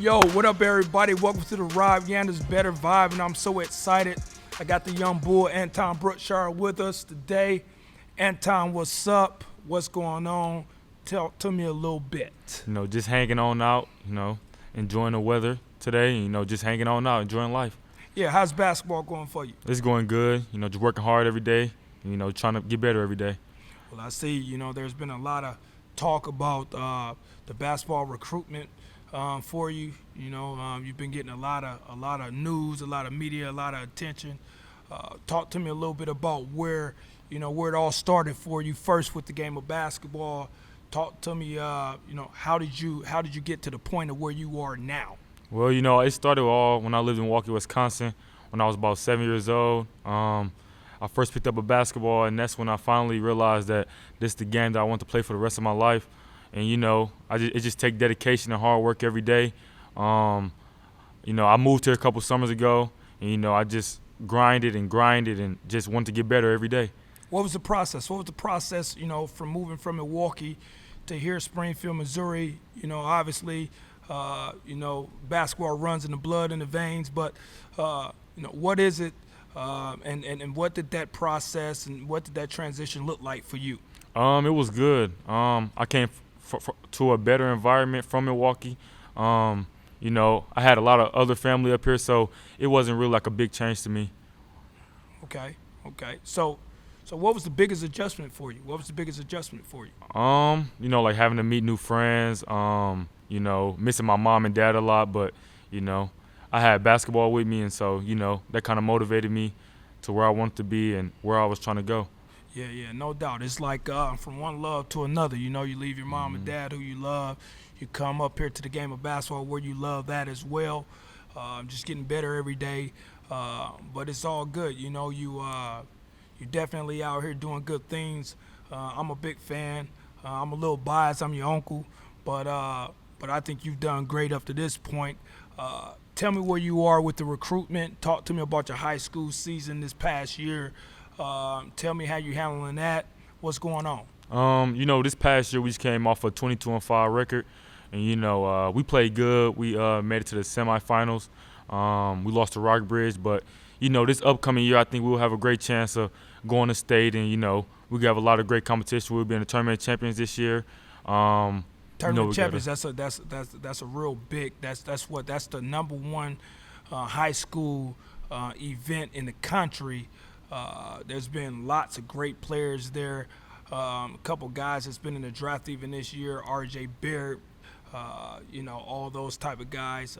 Yo, what up, everybody? Welcome to the Ride Yanders Better Vibe, and I'm so excited. I got the young bull, Anton Brookshire, with us today. Anton, what's up? What's going on? Tell me a little bit. Just hanging on out, enjoying the weather today, just hanging on out, enjoying life. Yeah, how's basketball going for you? It's going good, just working hard every day, trying to get better every day. Well, I see, there's been a lot of talk about the basketball recruitment for you. You've been getting a lot of news, a lot of media, a lot of attention. Talk to me a little bit about where it all started for you first with the game of basketball. Talk to me, how did you get to the point of where you are now? Well, it started all when I lived in Milwaukee, Wisconsin, when I was about 7 years old. I first picked up a basketball, and that's when I finally realized that this is the game that I want to play for the rest of my life. And, it just takes dedication and hard work every day. I moved here a couple summers ago, and, I just grinded and just wanted to get better every day. What was the process? From moving from Milwaukee to here, Springfield, Missouri? Obviously, basketball runs in the blood and the veins, but, what is it, and what did that process and what did that transition look like for you? It was good. I came to a better environment from Milwaukee. I had a lot of other family up here, so it wasn't really like a big change to me. Okay. So what was the biggest adjustment for you? Like having to meet new friends, missing my mom and dad a lot, but, I had basketball with me, and so, that kind of motivated me to where I wanted to be and where I was trying to go. Yeah, no doubt. It's like from one love to another. You leave your mom and dad who you love. You come up here to the game of basketball where you love that as well. Just getting better every day. But it's all good. You're definitely out here doing good things. I'm a big fan. I'm a little biased. I'm your uncle. But I think you've done great up to this point. Tell me where you are with the recruitment. Talk to me about your high school season this past year. Tell me how you're handling that. What's going on? This past year we just came off a 22-5 record, and we played good. We made it to the semifinals. We lost to Rockbridge, but this upcoming year I think we'll have a great chance of going to state, and we have a lot of great competition. We'll be in the tournament champions this year. Tournament champions. That's a real big. That's the number one high school event in the country. There's been lots of great players there. A couple guys that's been in the draft even this year, R.J. Barrett, all those type of guys.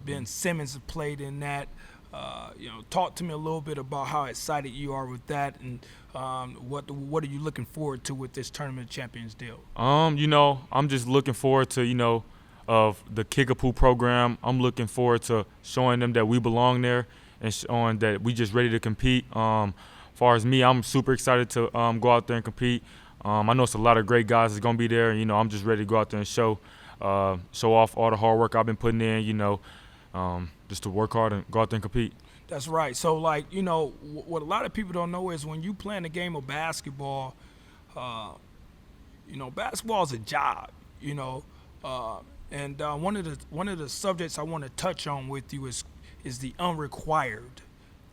Ben Simmons has played in that. Talk to me a little bit about how excited you are with that, and what are you looking forward to with this tournament champions deal? I'm just looking forward to, of the Kickapoo program. I'm looking forward to showing them that we belong there and showing that we just ready to compete. As far as me, I'm super excited to go out there and compete. I know it's a lot of great guys that's going to be there. I'm just ready to go out there and show off all the hard work I've been putting in, just to work hard and go out there and compete. That's right. So, what a lot of people don't know is when you play in a game of basketball, basketball is a job, and one of the subjects I want to touch on with you is the unrequired.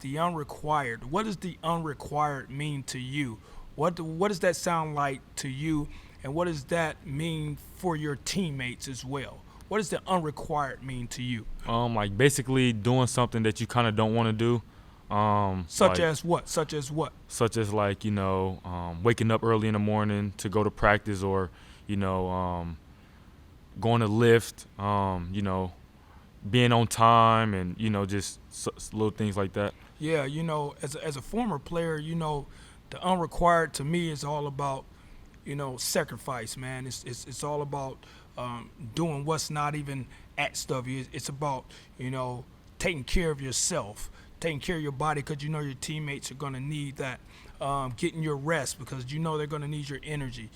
The unrequired. What does the unrequired mean to you? What does that sound like to you, and what does that mean for your teammates as well? What does the unrequired mean to you? Like basically doing something that you kind of don't want to do. Such as what? Such as waking up early in the morning to go to practice, or going to lift. Being on time, and just little things like that. Yeah, as a former player, the unrequired to me is all about sacrifice, man. It's all about doing what's not even asked of you. It's about taking care of yourself, taking care of your body, because your teammates are going to need that. Getting your rest, because they're going to need your energy.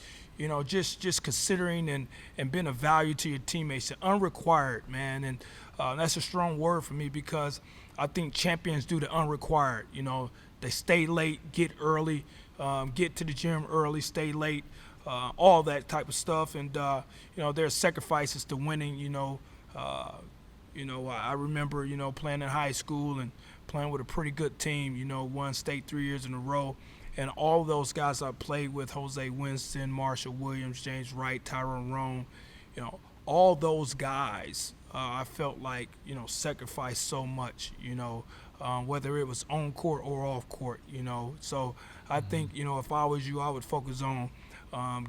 Just considering and being of value to your teammates. The unrequired, man, and that's a strong word for me, because I think champions do the unrequired. They stay late, get early, get to the gym early, stay late, all that type of stuff. And, there are sacrifices to winning, I remember, playing in high school and playing with a pretty good team, won state 3 years in a row. And all those guys I played with, Jose Winston, Marshall Williams, James Wright, Tyrone Rome, all those guys, I felt like, sacrificed so much, whether it was on court or off court, So I think, if I was you, I would focus on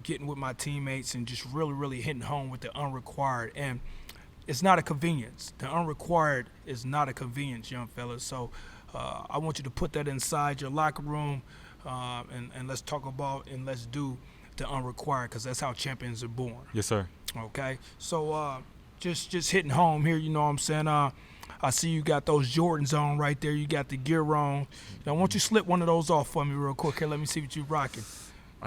getting with my teammates and just really, really hitting home with the unrequired. And it's not a convenience. The unrequired is not a convenience, young fellas. So I want you to put that inside your locker room, and let's talk about and let's do the unrequired, because that's how champions are born. Yes, sir. Okay? So just hitting home here, you know what I'm saying? I see you got those Jordans on right there. You got the gear on. Now, why don't you slip one of those off for me real quick? Here, let me see what you're rocking.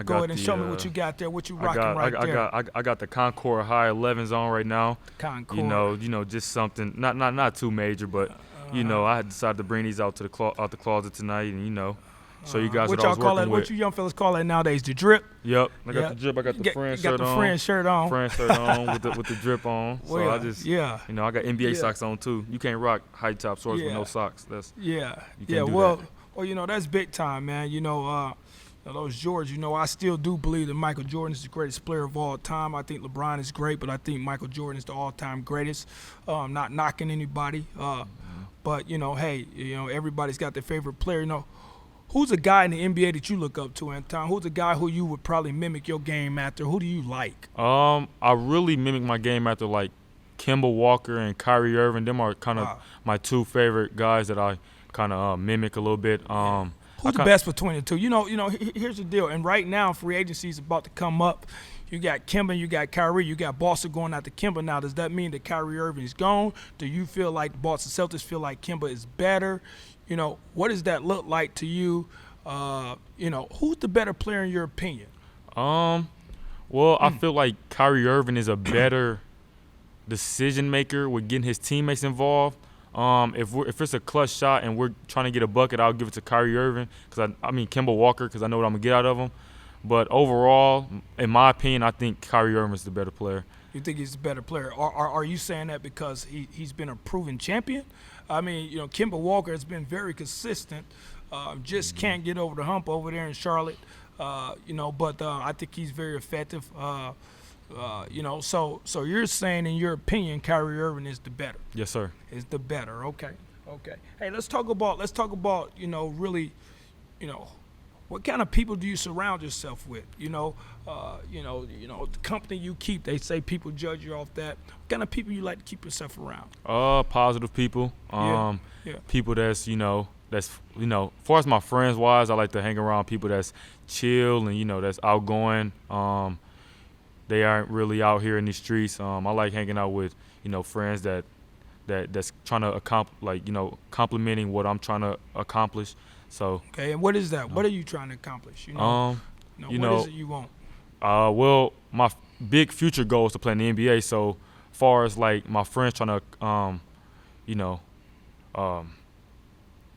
Go ahead and show me what you got there. What you rocking there? I got the Concord High 11s on right now. Concord. Just something not too major, but I had decided to bring these out to the closet tonight, and show you guys what I was working with. What you young fellas call that nowadays? The drip. Yep, I got the drip. I got the friend shirt on. Friend shirt on. Friend shirt on with the drip on. So well, I just I got NBA socks on too. You can't rock high top shorts with no socks. Well, that's big time, man. Those Jordans, I still do believe that Michael Jordan is the greatest player of all time. I think LeBron is great, but I think Michael Jordan is the all-time greatest. I'm not knocking anybody, but hey, everybody's got their favorite player. Who's a guy in the NBA that you look up to, Anton? Who's a guy who you would probably mimic your game after? Who do you like? I really mimic my game after like Kemba Walker and Kyrie Irving. Them are kind of my two favorite guys that I kind of mimic a little bit. Who's the best between the two? Here's the deal. And right now, free agency is about to come up. You got Kemba, you got Kyrie, you got Boston going after Kemba. Now, does that mean that Kyrie Irving is gone? Do you feel like the Boston Celtics feel like Kemba is better? What does that look like to you? Who's the better player in your opinion? I feel like Kyrie Irving is a better decision maker with getting his teammates involved. If it's a clutch shot and we're trying to get a bucket, I'll give it to Kyrie Irving because Kemba Walker because I know what I'm gonna get out of him. But overall, in my opinion, I think Kyrie Irving is the better player. You think he's the better player? Are you saying that because he's been a proven champion? Kemba Walker has been very consistent. Just can't get over the hump over there in Charlotte. But I think he's very effective. So you're saying, in your opinion, Kyrie Irving is the better? Yes, sir. Is the better? Okay. Hey, let's talk about really, what kind of people do you surround yourself with? The company you keep. They say people judge you off that. What kind of people you like to keep yourself around? Positive people. People that's as far as my friends wise, I like to hang around people that's chill and that's outgoing. They aren't really out here in these streets. I like hanging out with, friends that's trying to accomplish, complimenting what I'm trying to accomplish. So. Okay, and what is that? What are you trying to accomplish? What is it you want? Well, my big future goal is to play in the NBA. So, far as like my friends trying to,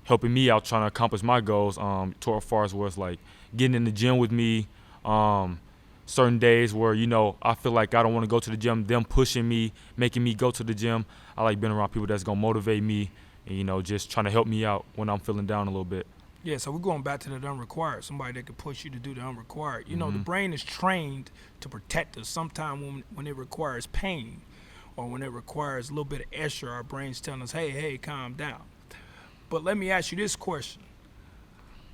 helping me out trying to accomplish my goals. To as far as where it's like getting in the gym with me. Certain days where, I feel like I don't want to go to the gym, them pushing me, making me go to the gym. I like being around people that's going to motivate me and, just trying to help me out when I'm feeling down a little bit. Yeah, so we're going back to the unrequired, somebody that can push you to do the unrequired. The brain is trained to protect us. Sometimes when it requires pain or when it requires a little bit of extra, our brain's telling us, hey, calm down. But let me ask you this question.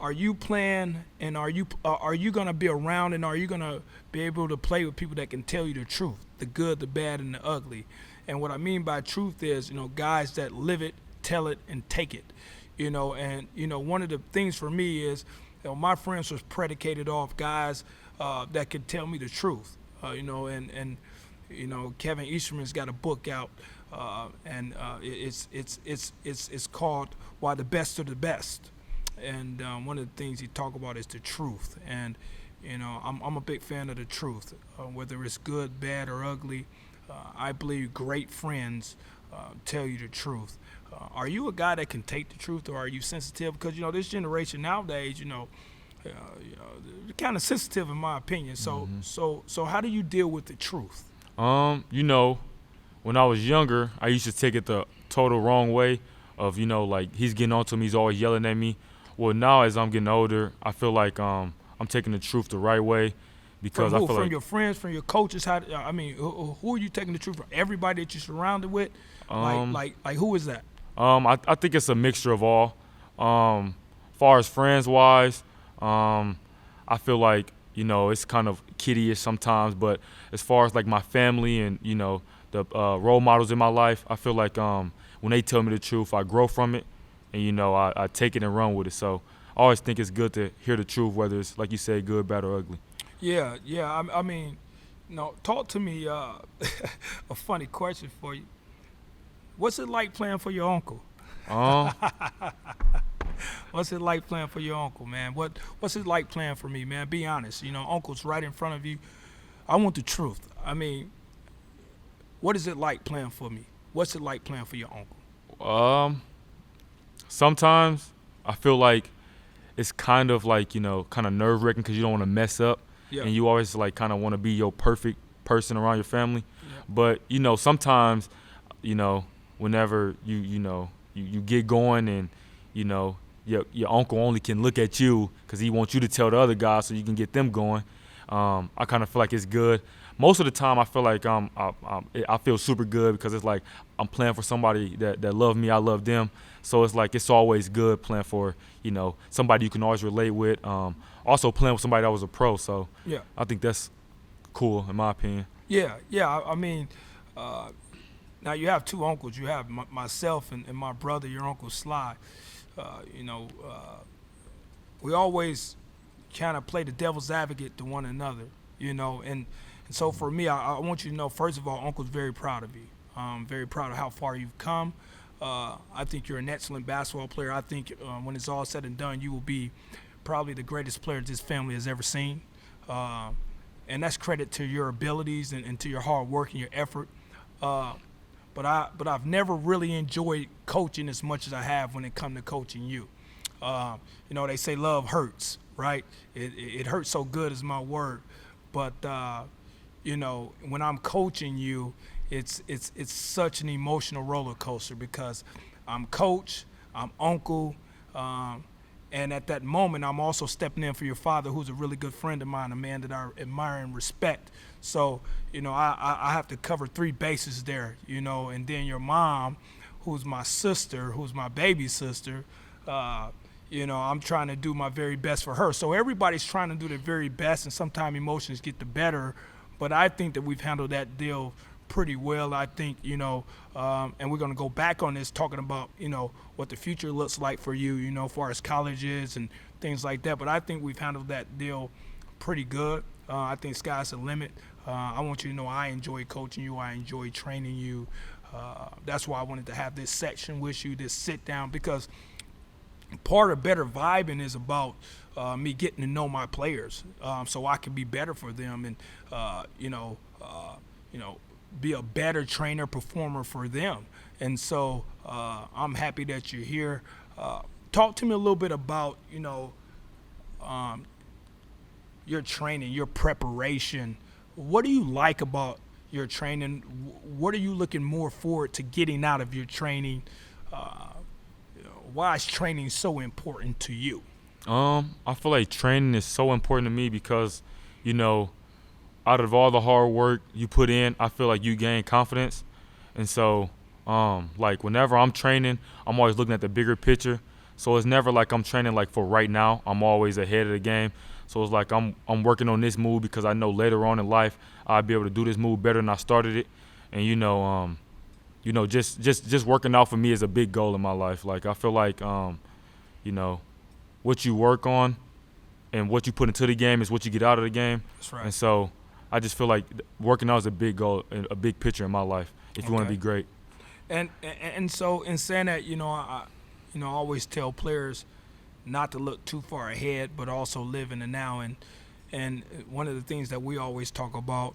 Are you playing and are you going to be around and are you going to be able to play with people that can tell you the truth, the good, the bad, and the ugly? And what I mean by truth is, guys that live it, tell it, and take it. One of the things for me is, my friends was predicated off guys that could tell me the truth. Kevin Easterman's got a book out, and it's called Why the Best Are the Best. And one of the things he talk about is the truth. And, I'm a big fan of the truth, whether it's good, bad, or ugly. I believe great friends tell you the truth. Are you a guy that can take the truth, or are you sensitive? Because, this generation nowadays, they're kind of sensitive in my opinion. So how do you deal with the truth? when I was younger, I used to take it the total wrong way of, like he's getting on to me, he's always yelling at me. Well, now as I'm getting older, I feel like I'm taking the truth the right way because From I who? feel From like your friends, from your coaches? I mean, who are you taking the truth from? Everybody that you're surrounded with? um, Like who is that? I think it's a mixture of all. Far as friends wise, I feel like it's kind of kiddie-ish sometimes, but as far as like my family and the role models in my life, I feel like when they tell me the truth, I grow from it, and I take it and run with it. So I always think it's good to hear the truth, whether it's like you say, good, bad, or ugly. Yeah, yeah. I mean, talk to me. A funny question for you. What's it like playing for your uncle? Um, What's it like playing for your uncle, man? What's it like playing for me, man? Be honest. Uncle's right in front of you. I want the truth. I mean, what is it like playing for me? What's it like playing for your uncle? Sometimes I feel like it's kind of like kind of nerve wracking because you don't want to mess up, Yeah. and you always like kind of want to be your perfect person around your family. Yeah. But sometimes, whenever you get going and your uncle only can look at you because he wants you to tell the other guys so you can get them going. I kind of feel like it's good. Most of the time, I feel like I feel super good because it's like I'm playing for somebody that love me. I love them. So it's like it's always good playing for somebody you can always relate with. Also playing with somebody that was a pro. So Yeah. I think that's cool in my opinion. Yeah, yeah. I mean, now you have two uncles. You have myself and my brother, your uncle Sly. Uh, you know, uh, we always kind of play the devil's advocate to one another. And so for me, I want you to know, first of all, Uncle's very proud of you. Very proud of how far you've come. I think you're an excellent basketball player. I think when it's all said and done, you will be probably the greatest player this family has ever seen. And that's credit to your abilities and to your hard work and your effort. But I've never really enjoyed coaching as much as I have when it comes to coaching you. They say love hurts, right? It hurts so good is my word. But when I'm coaching you, it's such an emotional roller coaster because I'm coach, I'm uncle, and at that moment I'm also stepping in for your father, who's a really good friend of mine, a man that I admire and respect. So I have to cover three bases there, and then your mom, who's my sister, who's my baby sister. I'm trying to do my very best for her. So everybody's trying to do their very best, and sometimes emotions get the better. But I think that we've handled that deal pretty well. I think, and we're going to go back on this talking about, what the future looks like for you, as far as colleges and things like that. But I think we've handled that deal pretty good. I think sky's the limit. I want you to know I enjoy coaching you. I enjoy training you. That's why I wanted to have this section with you, this sit down, because part of better vibing is about me getting to know my players, so I can be better for them and be a better trainer, performer for them. And so I'm happy that you're here. Talk to me a little bit about your training, your preparation. What do you like about your training? What are you looking more forward to getting out of your training? Why is training so important to you? I feel like training is so important to me because, out of all the hard work you put in, I feel like you gain confidence. And so, like whenever I'm training, I'm always looking at the bigger picture. So it's never like I'm training like for right now. I'm always ahead of the game. So it's like I'm working on this move because I know later on in life I'll be able to do this move better than I started it. And just working out for me is a big goal in my life. Like I feel like what you work on and what you put into the game is what you get out of the game. That's right. And so I just feel like working out is a big goal, a big picture in my life if you want to be great. And so in saying that, I always tell players not to look too far ahead, but also live in the now. And one of the things that we always talk about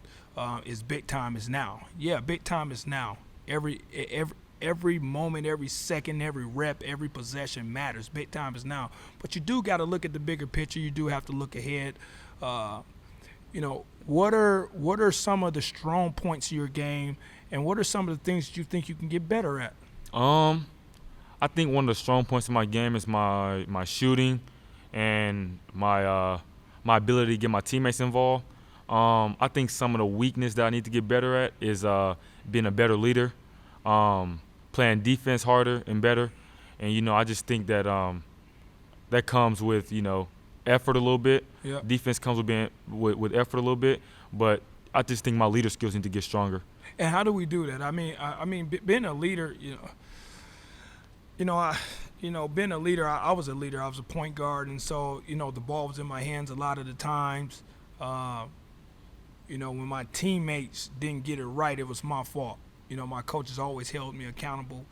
is big time is now. Yeah, big time is now. Every moment, every second, every rep, every possession matters. Big time is now. But you do got to look at the bigger picture. You do have to look ahead. What are some of the strong points of your game, And what are some of the things that you think you can get better at? Um, I think one of the strong points of my game is my shooting and my ability to get my teammates involved. I think some of the weakness that I need to get better at is being a better leader, playing defense harder and better. And, I just think that that comes with, effort a little bit. Yeah. Defense comes with being with effort a little bit. But I just think my leader skills need to get stronger. And how do we do that? Being a leader, being a leader, I was a leader. I was a point guard, and so, the ball was in my hands a lot of the times. When my teammates didn't get it right, it was my fault. My coaches always held me accountable.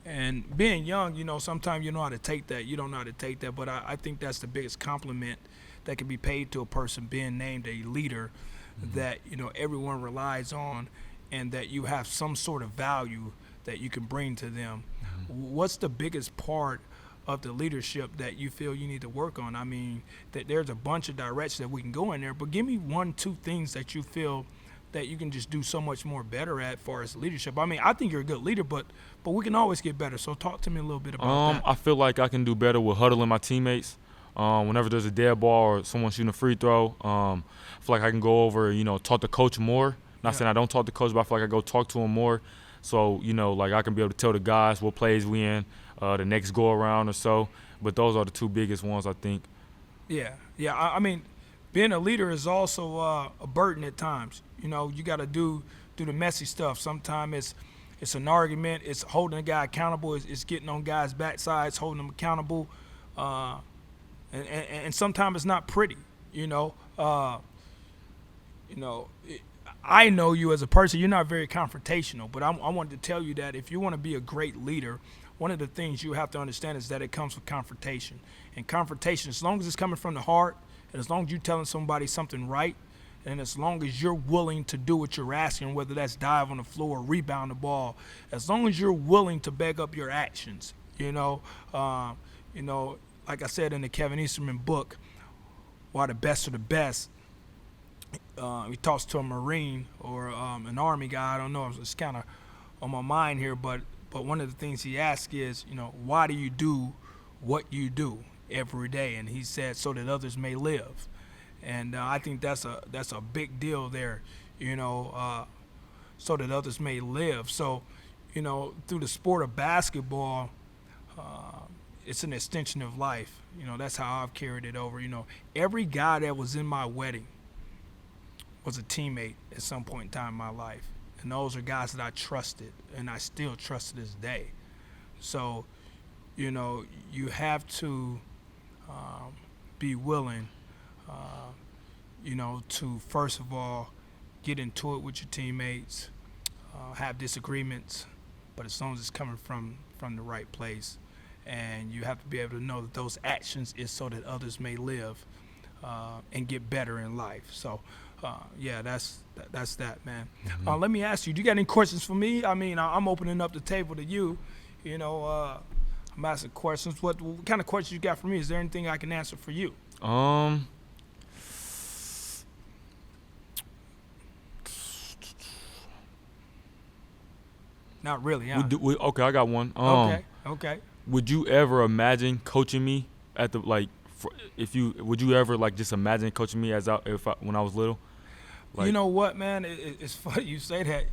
And being young, sometimes you know how to take that. You don't know how to take that, but I think that's the biggest compliment that can be paid to a person being named a leader that, everyone relies on, and that you have some sort of value that you can bring to them. What's the biggest part of the leadership that you feel you need to work on? I mean, that there's a bunch of directions that we can go in there, but give me 1-2 things that you feel that you can just do so much more better at as far as leadership. I mean, I think you're a good leader, but we can always get better. So talk to me a little bit about that. I feel like I can do better with huddling my teammates. Whenever there's a dead ball or someone shooting a free throw, I feel like I can go over, talk to coach more. Not saying I don't talk to coach, but I feel like I go talk to him more. So, like I can be able to tell the guys what plays we in, the next go around or so. But those are the two biggest ones, I think. Yeah. I mean, being a leader is also a burden at times. You got to do the messy stuff. Sometimes it's an argument. It's holding a guy accountable. It's getting on guys' backsides, holding them accountable. And sometimes it's not pretty. I know you as a person. You're not very confrontational, but I wanted to tell you that if you want to be a great leader, one of the things you have to understand is that it comes with confrontation. And confrontation, as long as it's coming from the heart, and as long as you're telling somebody something right, and as long as you're willing to do what you're asking, whether that's dive on the floor or rebound the ball, as long as you're willing to back up your actions, like I said in the Kevin Easterman book, Why the Best Are the Best, he talks to a Marine or an Army guy. I don't know. It's kind of on my mind here, but one of the things he asks is, why do you do what you do every day? And he said, so that others may live. And I think that's a big deal there, so that others may live. So, through the sport of basketball, it's an extension of life. That's how I've carried it over. Every guy that was in my wedding was a teammate at some point in time in my life. And those are guys that I trusted, and I still trust to this day. So, you have to be willing to first of all get into it with your teammates, have disagreements, but as long as it's coming from the right place, and you have to be able to know that those actions is so that others may live and get better in life. So, that's that, man. Let me ask you, do you got any questions for me? I mean, I'm opening up the table to you. I'm asking questions. What kind of questions you got for me? Is there anything I can answer for you? Not really, huh? Okay, I got one. Okay. Would you ever imagine coaching me at the would you ever just imagine coaching me when I was little? You know what, man? It's funny you say that.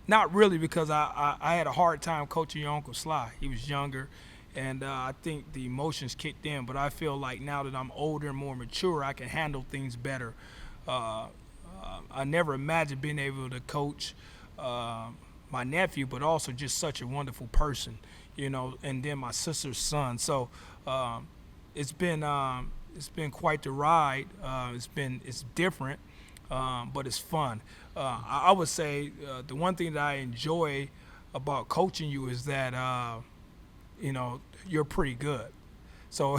Not really, because I had a hard time coaching your Uncle Sly. He was younger, and I think the emotions kicked in. But I feel like now that I'm older and more mature, I can handle things better. I never imagined being able to coach my nephew, but also just such a wonderful person, and then my sister's son. So it's been quite the ride. It's different, but it's fun. I would say the one thing that I enjoy about coaching you is that you're pretty good. So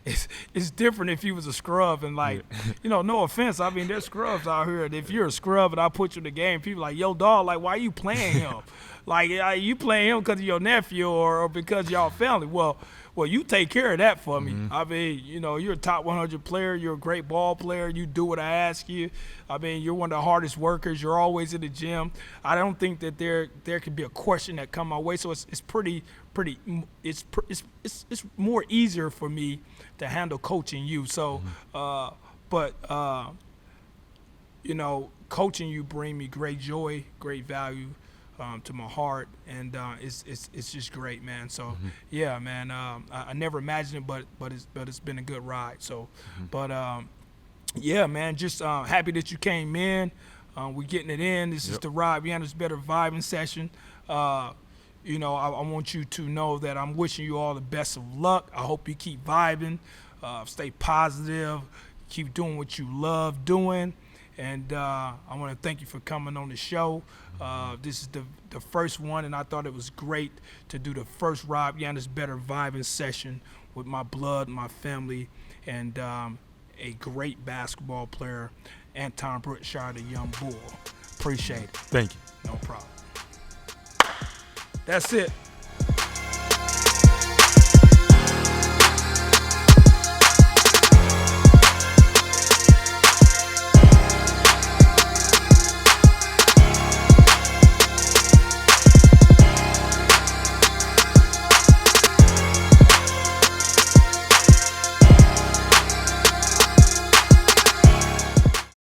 it's different if you was a scrub and like, no offense. I mean, there's scrubs out here. And if you're a scrub and I put you in the game, people like, yo, dog, like, why you playing him? Like, you playing him because of your nephew or because y'all family. Well, you take care of that for me. I mean, you're a top 100 player. You're a great ball player. You do what I ask you. I mean, you're one of the hardest workers. You're always in the gym. I don't think that there could be a question that come my way. So it's more easier for me to handle coaching you. So, coaching you bring me great joy, great value to my heart, and it's just great, man. So yeah, man. I never imagined it, but it's been a good ride. So, yeah, man. Just happy that you came in. We're getting it in. This is the Rob Yanders Better Vibin session. I want you to know that I'm wishing you all the best of luck. I hope you keep vibing, stay positive, keep doing what you love doing. And I want to thank you for coming on the show. This is the first one, and I thought it was great to do the first Rob Yanders Better Vibing session with my blood, my family, and a great basketball player, Anton Brookshire, the young bull. Appreciate it. Thank you. No problem. That's it.